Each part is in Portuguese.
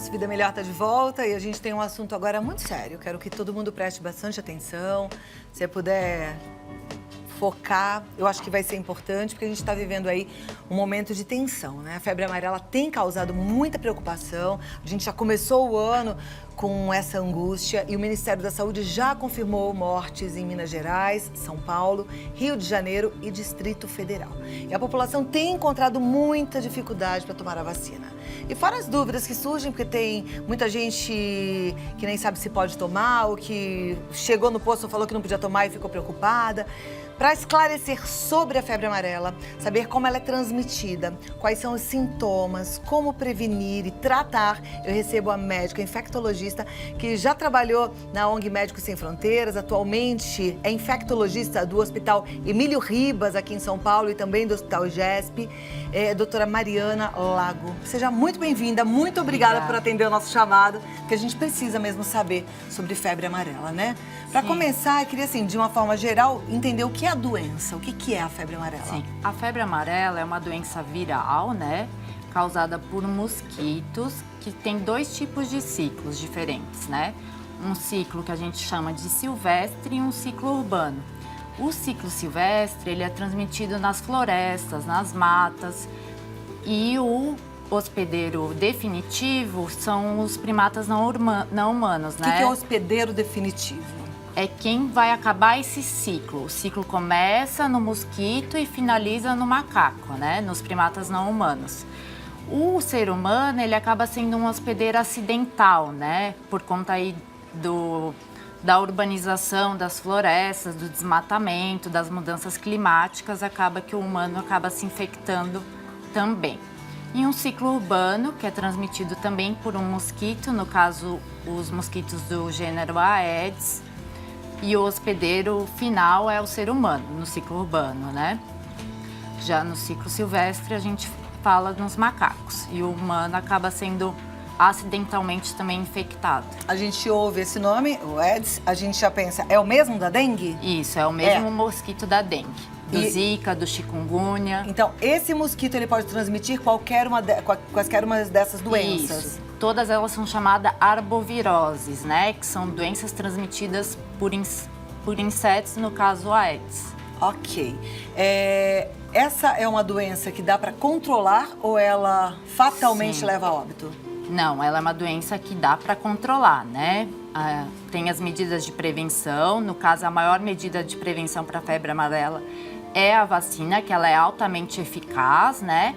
nosso Vida Melhor está de volta e a gente tem um assunto agora muito sério. Quero que todo mundo preste bastante atenção. Se você puder focar, eu acho que vai ser importante, porque a gente está vivendo aí um momento de tensão, né? A febre amarela tem causado muita preocupação. A gente já começou o ano com essa angústia e o Ministério da Saúde já confirmou mortes em Minas Gerais, São Paulo, Rio de Janeiro e Distrito Federal. E a população tem encontrado muita dificuldade para tomar a vacina. E fora as dúvidas que surgem, porque tem muita gente que nem sabe se pode tomar ou que chegou no posto e falou que não podia tomar e ficou preocupada. Para esclarecer sobre a febre amarela, saber como ela é transmitida, quais são os sintomas, como prevenir e tratar, eu recebo a médica infectologista que já trabalhou na ONG Médicos Sem Fronteiras, atualmente é infectologista do Hospital Emílio Ribas, aqui em São Paulo, e também do Hospital GESP, doutora Mariana Lago. Seja muito bem-vinda, muito obrigada por atender o nosso chamado, porque a gente precisa mesmo saber sobre febre amarela, né? Para começar, eu queria, assim, de uma forma geral, entender o que é a doença, o que é a febre amarela. Sim, a febre amarela é uma doença viral, né? Causada por mosquitos, que tem dois tipos de ciclos diferentes, né? Um ciclo que a gente chama de silvestre e um ciclo urbano. O ciclo silvestre, ele é transmitido nas florestas, nas matas, e o hospedeiro definitivo são os primatas não humanos, né? O que é hospedeiro definitivo? É quem vai acabar esse ciclo. O ciclo começa no mosquito e finaliza no macaco, né? Nos primatas não humanos. O ser humano, ele acaba sendo um hospedeiro acidental, né? Por conta aí da urbanização das florestas, do desmatamento, das mudanças climáticas, acaba que o humano acaba se infectando também. E um ciclo urbano, que é transmitido também por um mosquito, no caso, os mosquitos do gênero Aedes, e o hospedeiro final é o ser humano, no ciclo urbano, né? Já no ciclo silvestre, a gente fala nos macacos. E o humano acaba sendo acidentalmente também infectado. A gente ouve esse nome, o Aedes, a gente já pensa, é o mesmo da dengue? Isso, é o mesmo mosquito da dengue. Do Zika, do chikungunya. Então, esse mosquito, ele pode transmitir qualquer uma dessas doenças? Isso. Todas elas são chamadas arboviroses, né? Que são doenças transmitidas por insetos, no caso Aedes. Ok. Essa é uma doença que dá para controlar ou ela fatalmente leva a óbito? Não, ela é uma doença que dá para controlar, né? Tem as medidas de prevenção. No caso, a maior medida de prevenção para a febre amarela é a vacina, que ela é altamente eficaz, né?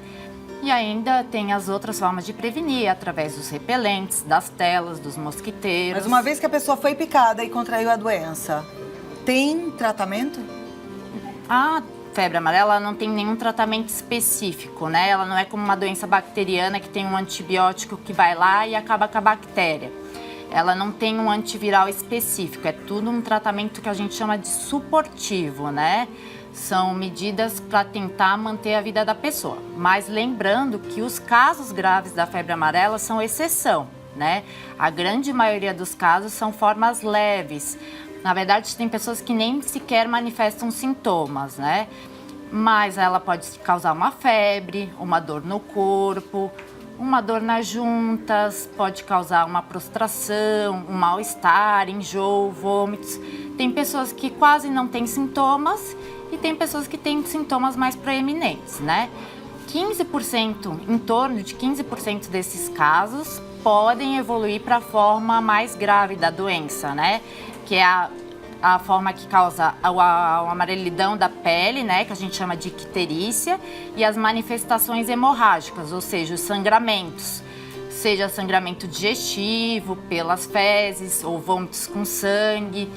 E ainda tem as outras formas de prevenir, através dos repelentes, das telas, dos mosquiteiros. Mas uma vez que a pessoa foi picada e contraiu a doença, tem tratamento? A febre amarela não tem nenhum tratamento específico, né? Ela não é como uma doença bacteriana que tem um antibiótico que vai lá e acaba com a bactéria. Ela não tem um antiviral específico, é tudo um tratamento que a gente chama de suportivo, né? São medidas para tentar manter a vida da pessoa. Mas lembrando que os casos graves da febre amarela são exceção, né? A grande maioria dos casos são formas leves. Na verdade, tem pessoas que nem sequer manifestam sintomas, né? Mas ela pode causar uma febre, uma dor no corpo, uma dor nas juntas, pode causar uma prostração, um mal-estar, enjoo, vômitos. Tem pessoas que quase não têm sintomas e tem pessoas que têm sintomas mais proeminentes, né? 15%, em torno de 15% desses casos podem evoluir para a forma mais grave da doença, né? Que é a forma que causa o amarelidão da pele, né, que a gente chama de icterícia, e as manifestações hemorrágicas, ou seja, os sangramentos, seja sangramento digestivo, pelas fezes, ou vômitos com sangue,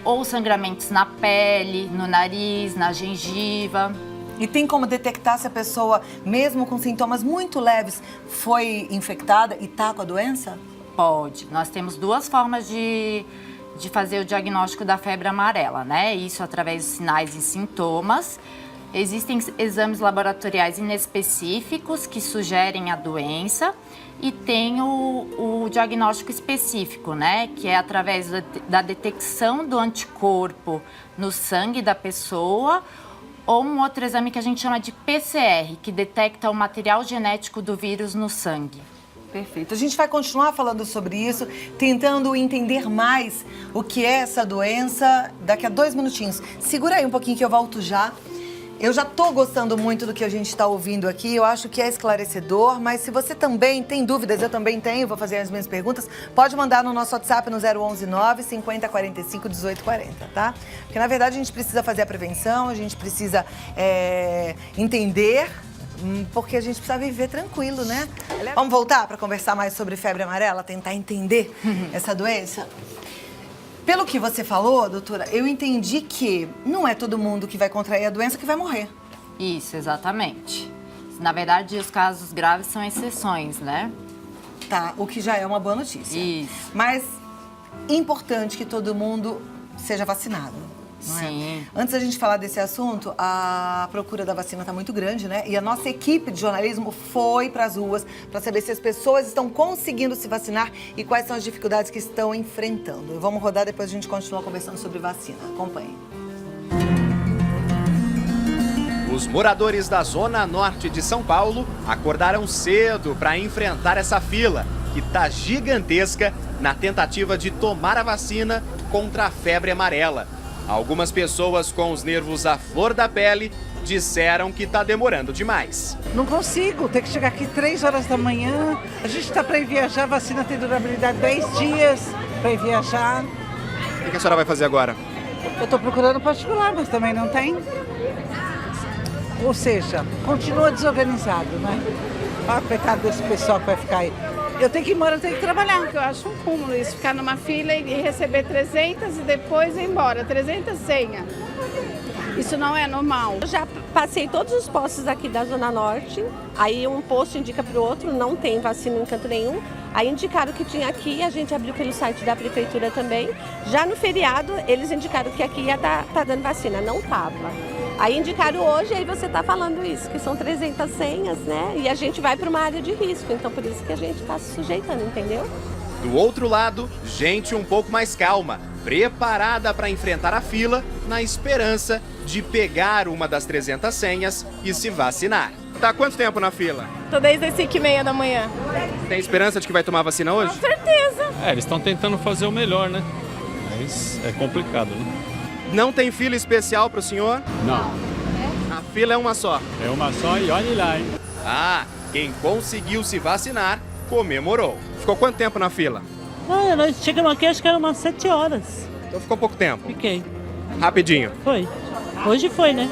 ou sangramentos na pele, no nariz, na gengiva. E tem como detectar se a pessoa, mesmo com sintomas muito leves, foi infectada e está com a doença? Pode. Nós temos duas formas de fazer o diagnóstico da febre amarela, né? Isso através dos sinais e sintomas. Existem exames laboratoriais inespecíficos que sugerem a doença e tem o diagnóstico específico, né? Que é através da detecção do anticorpo no sangue da pessoa ou um outro exame que a gente chama de PCR, que detecta o material genético do vírus no sangue. Perfeito. A gente vai continuar falando sobre isso, tentando entender mais o que é essa doença daqui a 2 minutinhos. Segura aí um pouquinho que eu volto já. Eu já tô gostando muito do que a gente está ouvindo aqui, eu acho que é esclarecedor, mas se você também tem dúvidas, eu também tenho, vou fazer as minhas perguntas, pode mandar no nosso WhatsApp no 011 9 50 45 18 40, tá? Porque na verdade a gente precisa fazer a prevenção, a gente precisa entender, porque a gente precisa viver tranquilo, né? Vamos voltar para conversar mais sobre febre amarela, tentar entender essa doença? Pelo que você falou, doutora, eu entendi que não é todo mundo que vai contrair a doença que vai morrer. Isso, exatamente. Na verdade, os casos graves são exceções, né? Tá, o que já é uma boa notícia. Isso. Mas importante que todo mundo seja vacinado, não é? Sim. Antes da gente falar desse assunto, a procura da vacina está muito grande, né? E a nossa equipe de jornalismo foi para as ruas para saber se as pessoas estão conseguindo se vacinar e quais são as dificuldades que estão enfrentando. Vamos rodar, depois a gente continua conversando sobre vacina. Acompanhe. Os moradores da zona norte de São Paulo acordaram cedo para enfrentar essa fila, que está gigantesca, na tentativa de tomar a vacina contra a febre amarela. Algumas pessoas com os nervos à flor da pele disseram que está demorando demais. Não consigo, tem que chegar aqui 3 horas da manhã. A gente está para ir viajar, a vacina tem durabilidade 10 dias para ir viajar. O que a senhora vai fazer agora? Eu estou procurando particular, mas também não tem. Ou seja, continua desorganizado, né? Ah, coitado desse pessoal que vai ficar aí. Eu tenho que ir embora, eu tenho que trabalhar. Eu acho um cúmulo isso, ficar numa fila e receber 300 e depois ir embora, 300 senha. Isso não é normal. Eu já passei todos os postos aqui da Zona Norte, aí um posto indica para o outro, não tem vacina em canto nenhum. Aí indicaram que tinha aqui, a gente abriu pelo site da prefeitura também. Já no feriado, eles indicaram que aqui ia tá dando vacina, não tava. Aí indicaram hoje, aí você está falando isso, que são 300 senhas, né? E a gente vai para uma área de risco, então por isso que a gente está se sujeitando, entendeu? Do outro lado, gente um pouco mais calma, preparada para enfrentar a fila, na esperança de pegar uma das 300 senhas e se vacinar. Tá há quanto tempo na fila? Tô desde as 5h30 da manhã. Tem esperança de que vai tomar vacina hoje? Com certeza. Eles estão tentando fazer o melhor, né? Mas é complicado, né? Não tem fila especial para o senhor? Não, A fila é uma só. é uma só e olhe lá, hein? Ah, quem conseguiu se vacinar comemorou. Ficou quanto tempo na fila? Ah, nós chegamos aqui, acho que eram umas 7 horas. Então ficou pouco tempo. Fiquei. Rapidinho. Foi. Hoje foi, né?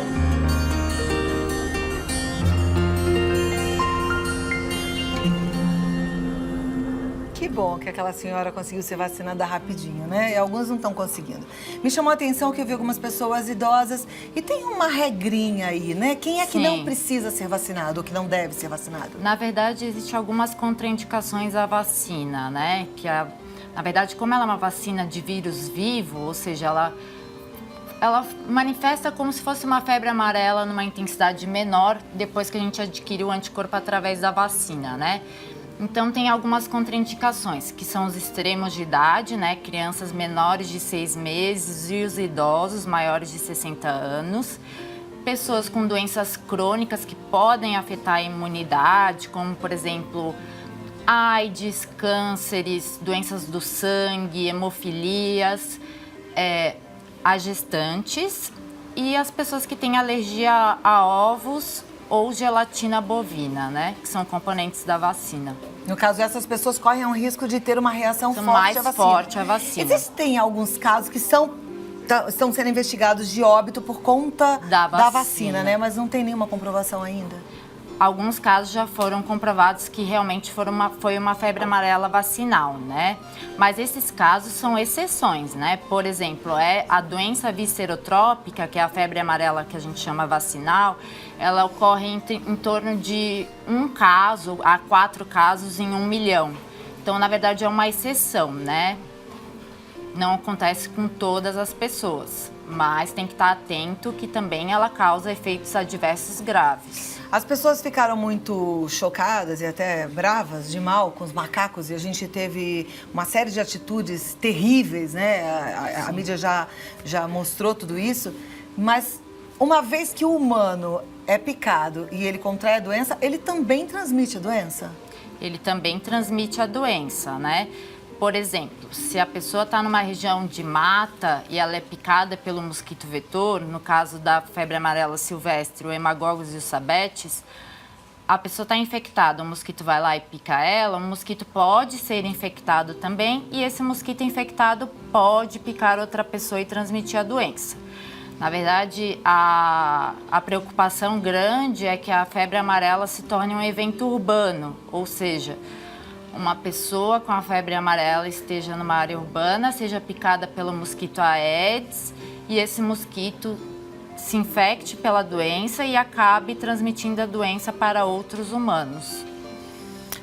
Que bom que aquela senhora conseguiu ser vacinada rapidinho, né? E alguns não estão conseguindo. Me chamou a atenção que eu vi algumas pessoas idosas e tem uma regrinha aí, né? Quem é que Sim. não precisa ser vacinado ou que não deve ser vacinado? Na verdade, existem algumas contraindicações à vacina, né? Na verdade, como ela é uma vacina de vírus vivo, ou seja, ela manifesta como se fosse uma febre amarela numa intensidade menor depois que a gente adquire o anticorpo através da vacina, né? Então, tem algumas contraindicações, que são os extremos de idade, né? Crianças menores de 6 meses e os idosos maiores de 60 anos. Pessoas com doenças crônicas que podem afetar a imunidade, como, por exemplo, AIDS, cânceres, doenças do sangue, hemofilias, as gestantes e as pessoas que têm alergia a ovos ou gelatina bovina, né? Que são componentes da vacina. No caso, essas pessoas correm um risco de ter uma reação São forte mais à vacina. forte à vacina. Existem alguns casos que estão sendo investigados de óbito por conta Da da vacina, vacina, né? Mas não tem nenhuma comprovação ainda. Alguns casos já foram comprovados que realmente foi uma febre amarela vacinal, né? Mas esses casos são exceções, né? Por exemplo, a doença viscerotrópica, que é a febre amarela que a gente chama vacinal, ela ocorre em torno de 1 caso a 4 casos em 1 milhão. Então, na verdade, é uma exceção, né? Não acontece com todas as pessoas, mas tem que estar atento que também ela causa efeitos adversos graves. As pessoas ficaram muito chocadas e até bravas de mal com os macacos e a gente teve uma série de atitudes terríveis, né? A mídia já mostrou tudo isso, mas uma vez que o humano é picado e ele contrai a doença, ele também transmite a doença? ele também transmite a doença, né? Por exemplo, se a pessoa está numa região de mata e ela é picada pelo mosquito vetor, no caso da febre amarela silvestre, o hemagogos e o sabetes, a pessoa está infectada, o mosquito vai lá e pica ela, o mosquito pode ser infectado também e esse mosquito infectado pode picar outra pessoa e transmitir a doença. Na verdade, a preocupação grande é que a febre amarela se torne um evento urbano, ou seja, uma pessoa com a febre amarela esteja numa área urbana, seja picada pelo mosquito Aedes e esse mosquito se infecte pela doença e acabe transmitindo a doença para outros humanos.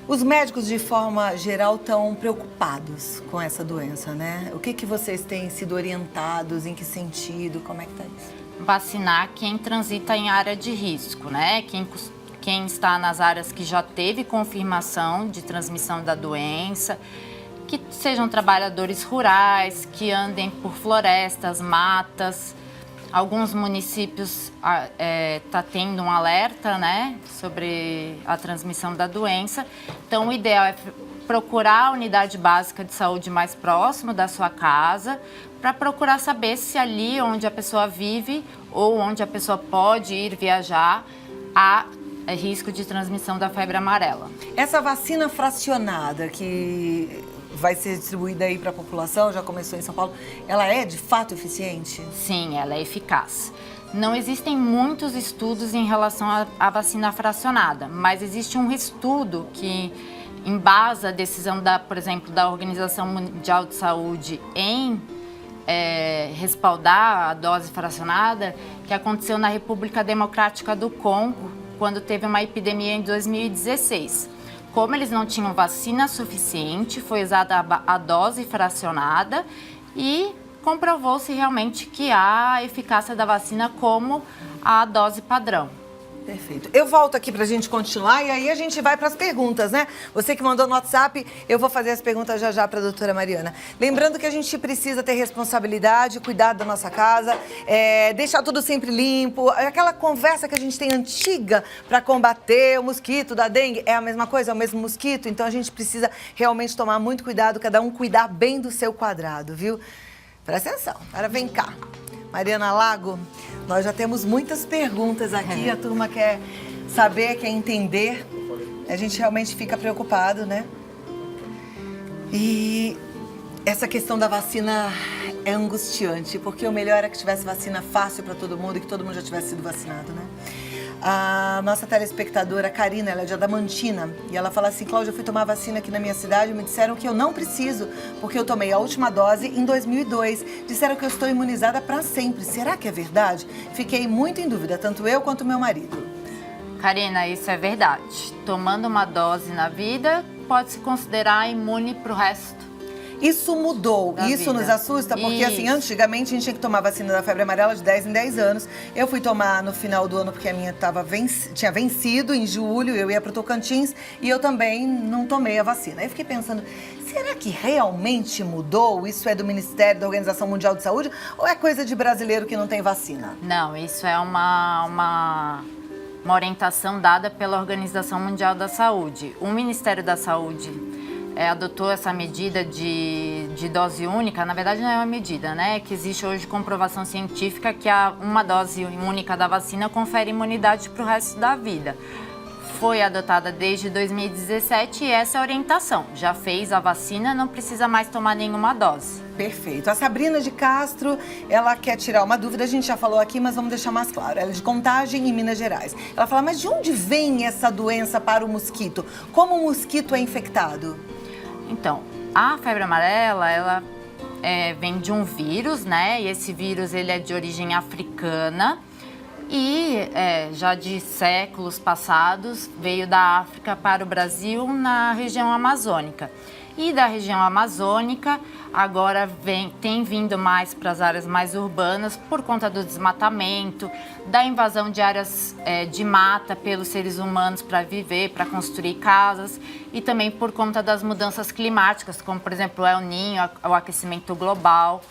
Os médicos, de forma geral, estão preocupados com essa doença, né? O que vocês têm sido orientados, em que sentido, como é que tá isso? Vacinar quem transita em área de risco, né? Quem está nas áreas que já teve confirmação de transmissão da doença, que sejam trabalhadores rurais, que andem por florestas, matas. Alguns municípios tá tendo um alerta, né, sobre a transmissão da doença. Então, o ideal é procurar a unidade básica de saúde mais próximo da sua casa, para procurar saber se ali onde a pessoa vive ou onde a pessoa pode ir viajar há risco de transmissão da febre amarela. Essa vacina fracionada que vai ser distribuída aí para a população, já começou em São Paulo, ela é de fato eficiente? Sim, ela é eficaz. Não existem muitos estudos em relação à vacina fracionada, mas existe um estudo que embasa a decisão, por exemplo, da Organização Mundial de Saúde em respaldar a dose fracionada, que aconteceu na República Democrática do Congo, quando teve uma epidemia em 2016. Como eles não tinham vacina suficiente, foi usada a dose fracionada e comprovou-se realmente que há a eficácia da vacina como a dose padrão. Perfeito. Eu volto aqui pra gente continuar e aí a gente vai pras perguntas, né? Você que mandou no WhatsApp, eu vou fazer as perguntas já pra doutora Mariana. Lembrando que a gente precisa ter responsabilidade, cuidar da nossa casa, deixar tudo sempre limpo. Aquela conversa que a gente tem antiga pra combater o mosquito da dengue, é a mesma coisa, é o mesmo mosquito. Então a gente precisa realmente tomar muito cuidado, cada um cuidar bem do seu quadrado, viu? Presta atenção. Agora vem cá. Mariana Lago, nós já temos muitas perguntas aqui, a turma quer saber, quer entender. A gente realmente fica preocupado, né? E essa questão da vacina é angustiante, porque o melhor era que tivesse vacina fácil para todo mundo e que todo mundo já tivesse sido vacinado, né? A nossa telespectadora, Karina, ela é de Adamantina, e ela fala assim: Cláudia, eu fui tomar vacina aqui na minha cidade e me disseram que eu não preciso, porque eu tomei a última dose em 2002. Disseram que eu estou imunizada para sempre. Será que é verdade? Fiquei muito em dúvida, tanto eu quanto meu marido. Karina, isso é verdade. Tomando uma dose na vida, pode se considerar imune para o resto. Isso mudou, isso nos assusta, porque assim, antigamente a gente tinha que tomar vacina da febre amarela de 10 em 10 anos. Eu fui tomar no final do ano porque a minha tinha vencido em julho, eu ia para o Tocantins e eu também não tomei a vacina. Aí eu fiquei pensando, será que realmente mudou? Isso é do Ministério da Organização Mundial de Saúde ou é coisa de brasileiro que não tem vacina? Não, isso é uma orientação dada pela Organização Mundial da Saúde. O Ministério da Saúde adotou essa medida de dose única. Na verdade não é uma medida, né? Que existe hoje comprovação científica que uma dose única da vacina confere imunidade para o resto da vida. Foi adotada desde 2017 e essa é a orientação. Já fez a vacina, não precisa mais tomar nenhuma dose. Perfeito. A Sabrina de Castro, ela quer tirar uma dúvida, a gente já falou aqui, mas vamos deixar mais claro. Ela é de Contagem, em Minas Gerais. Ela fala, mas de onde vem essa doença para o mosquito? Como o mosquito é infectado? Então, a febre amarela, ela vem de um vírus, né? E esse vírus, ele é de origem africana e já de séculos passados veio da África para o Brasil na região amazônica. E da região amazônica, agora tem vindo mais para as áreas mais urbanas por conta do desmatamento, da invasão de áreas de mata pelos seres humanos para viver, para construir casas e também por conta das mudanças climáticas, como por exemplo o El Niño, o aquecimento global,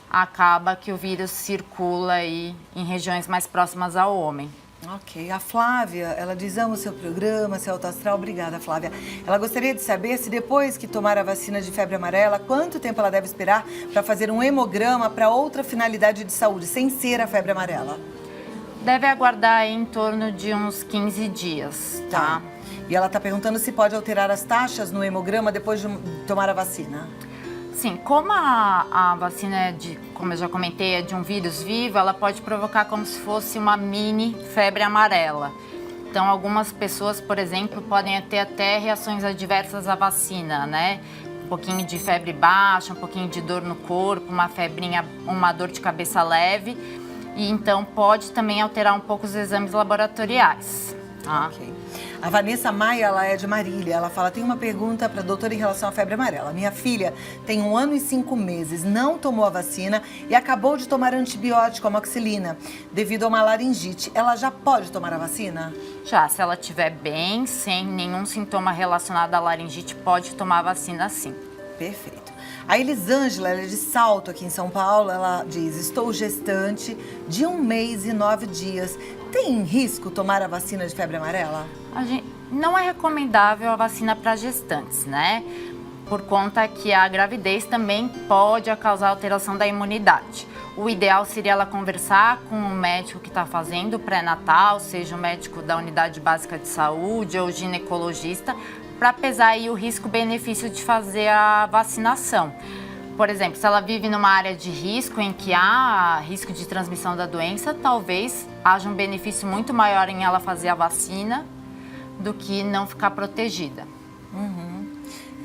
acaba que o vírus circula aí em regiões mais próximas ao homem. Ok. A Flávia, ela diz, amo o seu programa, seu alto astral. Obrigada, Flávia. Ela gostaria de saber se depois que tomar a vacina de febre amarela, quanto tempo ela deve esperar para fazer um hemograma para outra finalidade de saúde, sem ser a febre amarela. Deve aguardar em torno de uns 15 dias, tá? E ela está perguntando se pode alterar as taxas no hemograma depois de tomar a vacina. Sim, como a vacina, como eu já comentei, é de um vírus vivo, ela pode provocar como se fosse uma mini febre amarela. Então, algumas pessoas, por exemplo, podem ter até reações adversas à vacina, né? Um pouquinho de febre baixa, um pouquinho de dor no corpo, uma febrinha, uma dor de cabeça leve. E então pode também alterar um pouco os exames laboratoriais, tá? Ok. A Vanessa Maia, ela é de Marília. Ela fala, tem uma pergunta para a doutora em relação à febre amarela. Minha filha tem 1 ano e 5 meses, não tomou a vacina e acabou de tomar antibiótico, amoxicilina, devido a uma laringite. Ela já pode tomar a vacina? Já, se ela estiver bem, sem nenhum sintoma relacionado à laringite, pode tomar a vacina sim. Perfeito. A Elisângela, ela é de Salto, aqui em São Paulo. Ela diz, estou gestante de 1 mês e 9 dias. Tem risco tomar a vacina de febre amarela? Não é recomendável a vacina para gestantes, né? Por conta que a gravidez também pode causar alteração da imunidade. O ideal seria ela conversar com o médico que está fazendo o pré-natal, seja o médico da unidade básica de saúde ou ginecologista, para pesar aí o risco-benefício de fazer a vacinação. Por exemplo, se ela vive numa área de risco em que há risco de transmissão da doença, talvez haja um benefício muito maior em ela fazer a vacina do que não ficar protegida.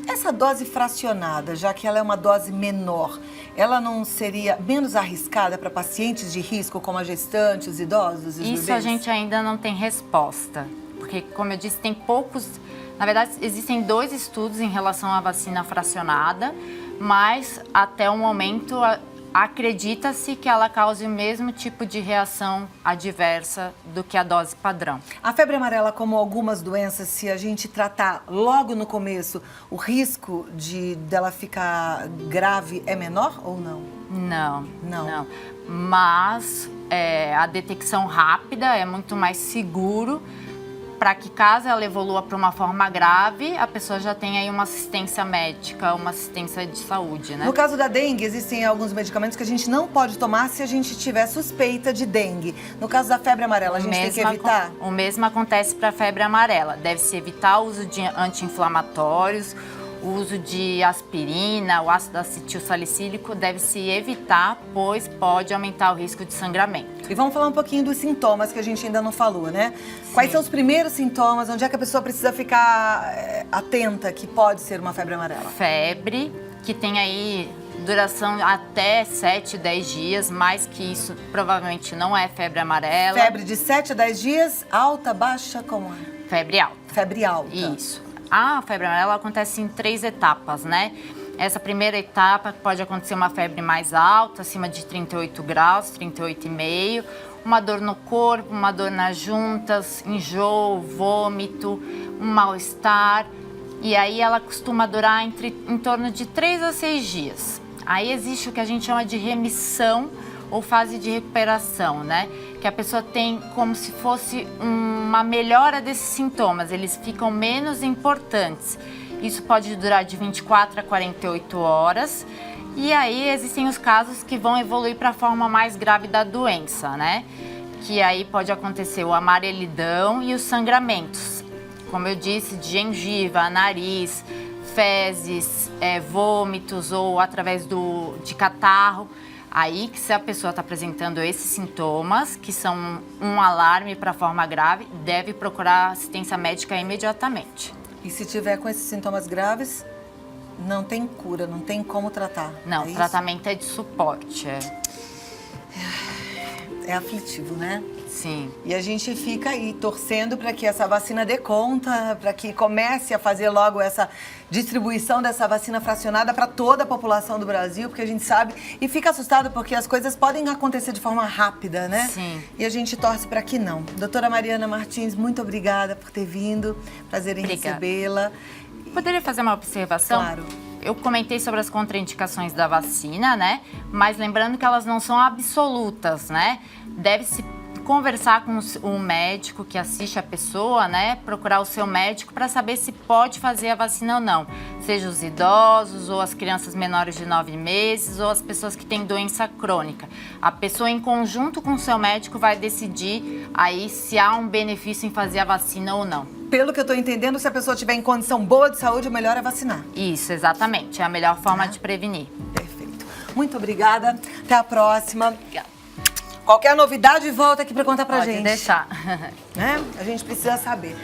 Essa dose fracionada, já que ela é uma dose menor, ela não seria menos arriscada para pacientes de risco, como a gestante, os idosos e os Isso bebês? a gente ainda não tem resposta, porque, como eu disse, tem poucos... Na verdade, existem 2 estudos em relação à vacina fracionada, mas até o momento acredita-se que ela cause o mesmo tipo de reação adversa do que a dose padrão. A febre amarela, como algumas doenças, se a gente tratar logo no começo, o risco dela ficar grave é menor ou não? Não. Mas a detecção rápida é muito mais seguro para que, caso ela evolua para uma forma grave, a pessoa já tenha aí uma assistência médica, uma assistência de saúde, né? No caso da dengue, existem alguns medicamentos que a gente não pode tomar se a gente tiver suspeita de dengue. No caso da febre amarela, a gente tem que evitar? O mesmo acontece para a febre amarela. Deve-se evitar o uso de anti-inflamatórios, o uso de aspirina, o ácido acetilsalicílico deve-se evitar, pois pode aumentar o risco de sangramento. E vamos falar um pouquinho dos sintomas que a gente ainda não falou, né? Sim. Quais são os primeiros sintomas? Onde é que a pessoa precisa ficar atenta que pode ser uma febre amarela? Febre, que tem aí duração até 7, 10 dias, mais que isso provavelmente não é febre amarela. Febre de 7 a 10 dias, alta, baixa, como é? Febre alta. Febre alta. Isso. A febre amarela acontece em 3 etapas, né? Essa primeira etapa pode acontecer uma febre mais alta, acima de 38 graus, 38,5, uma dor no corpo, uma dor nas juntas, enjoo, vômito, um mal-estar. E aí ela costuma durar em torno de 3 a 6 dias. Aí existe o que a gente chama de remissão ou fase de recuperação, né? Que a pessoa tem como se fosse uma melhora desses sintomas, eles ficam menos importantes. Isso pode durar de 24 a 48 horas. E aí existem os casos que vão evoluir para a forma mais grave da doença, né? Que aí pode acontecer o amarelidão e os sangramentos. Como eu disse, de gengiva, nariz, fezes, vômitos ou através de catarro. Aí que se a pessoa está apresentando esses sintomas, que são um alarme para a forma grave, deve procurar assistência médica imediatamente. E se tiver com esses sintomas graves, não tem cura, não tem como tratar? Não, o tratamento é de suporte. É aflitivo, né? Sim. E a gente fica aí torcendo para que essa vacina dê conta, para que comece a fazer logo essa distribuição dessa vacina fracionada para toda a população do Brasil, porque a gente sabe e fica assustado porque as coisas podem acontecer de forma rápida, né? Sim. E a gente torce para que não. Doutora Mariana Martins, muito obrigada por ter vindo. Prazer em recebê-la. Poderia fazer uma observação? Claro. Eu comentei sobre as contraindicações da vacina, né? Mas lembrando que elas não são absolutas, né? Deve-se conversar com o médico que assiste a pessoa, né? Procurar o seu médico para saber se pode fazer a vacina ou não. Seja os idosos, ou as crianças menores de 9 meses, ou as pessoas que têm doença crônica. A pessoa, em conjunto com o seu médico, vai decidir aí se há um benefício em fazer a vacina ou não. Pelo que eu tô entendendo, se a pessoa tiver em condição boa de saúde, o melhor é vacinar. Isso, exatamente. É a melhor forma de prevenir. Perfeito. Muito obrigada. Até a próxima. Obrigada. Qualquer novidade, volta aqui para contar pra Pode gente. deixar. Né? A gente precisa saber.